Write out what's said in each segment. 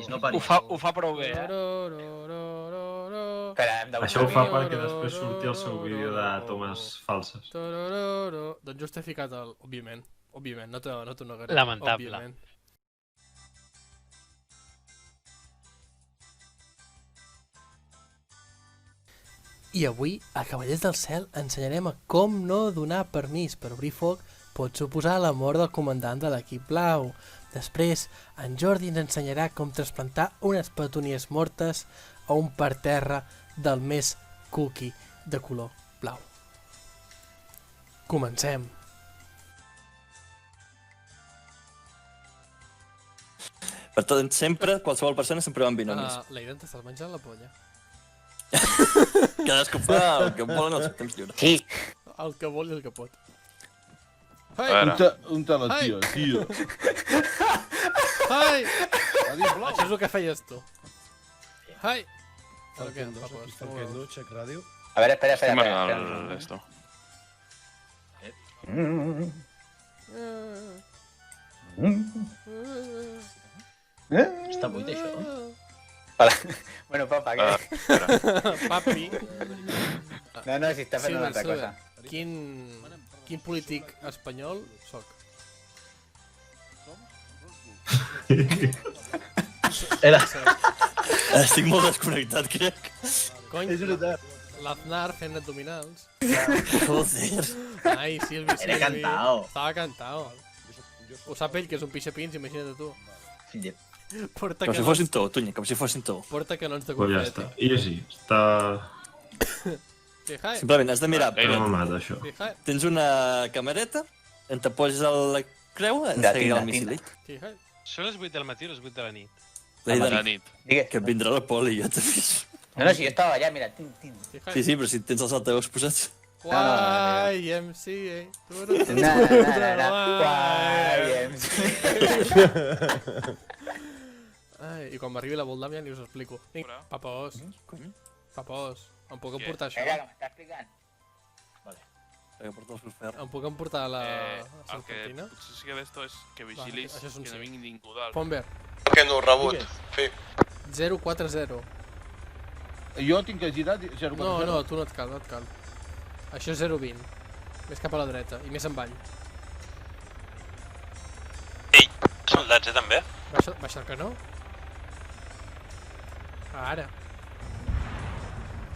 paris, no paris. Ho fa prou bé, Això ho fa perquè després surti el seu vídeo de tomes falses. Doncs justificat, òbviament. Òbviament, no t'ho negaré. Lamentable. Òbviament. I avui, a Cavallers del Cel, ensenyarem a com no donar permís per obrir foc pot suposar la mort del comandant de l'equip blau. Després, en Jordi ens ensenyarà com trasplantar unes petúnies mortes a un parterre del més cookie de color blau. Comencem. Per tot, sempre, qualsevol persona sempre va amb binomis. L'Aidan t'estàs menjant la polla. Cadascú fa el que vol en el seu temps lliure. Sí. El que vol i el que pot. Un te la tia, tia. Ai! Això és el que feies tu. Ai! Check radio. A veure, espera. Esto. Està buit, això? Bueno, papa, què? Papi. No, si està fent una altra cosa. Quin polític espanyol soc? Estic molt desconnectat, crec. Cony, l'Aznar fent abdominals. Joder. Ai, Silvi. Era cantao. Estava cantao. Ho sap ell, que és un pixapins, imagina't tu. Fill. Porta Com si fossin tu, Tunya, com si fossin tu. Porta canons de Pues ja confeti. està. Easy. Està... Fijai. Simplement has de mirar. No m'amata, això. Fijai. Tens una camereta, on te poses la creu, en De seguirà tinta, el missilit. Fijai. Són les 8 del matí o les 8 de la nit? La nit. Digues. que vindrà la poli, ja t'he vist. No, si jo estava allà, mira. Fijai. Sí, però si tens els altaveus posats... YMCA. Ai, i quan m'arribi la Voldàmia ni us explico. Papós. Papós. Em puc emportar això? Vinga, que m'està explicant. Que porta el filfer. Em puc emportar la El que serpentina? potser sí que d'esto és que vigilis això és un que sí. no vingui ningú dalt. Fonber. Que no, rebut. Sí. 040. Jo tinc que girar 0,4. No, tu no et cal, no et cal. Això és 020. Més cap a la dreta i més avall. Soldats, també? Baixa el canó. Ara.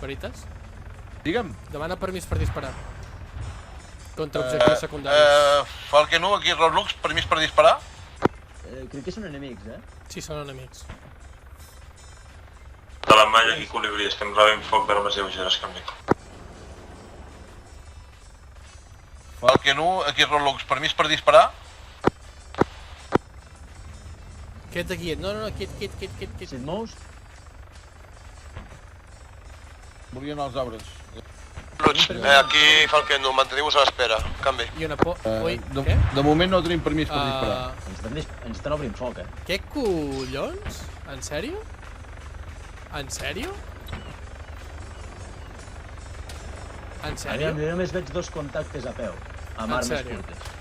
Veritas? Digue'm. Demana permís per disparar. Contra objectius secundaris. Falken 1, aquí Roblox, permís per disparar? Crec que són enemics, Sí, són enemics. De la malla aquí colibrí, estem rebent foc d'armes lleugeres, canvi. Falken 1, aquí Roblox, permís per disparar? Quiet aquí, no, quiet. Si et mous, Volien els arbres. Aquí Falken 1, manteniu-vos a l'espera. Canvi. I una por... Ui, què? De moment no tenim permís per disparar. ens estan obrint foc, Què collons? En sèrio? En sèrio? En Ara, sèrio? jo només veig 2 contactes a peu, amb En armes sèrio? curtes.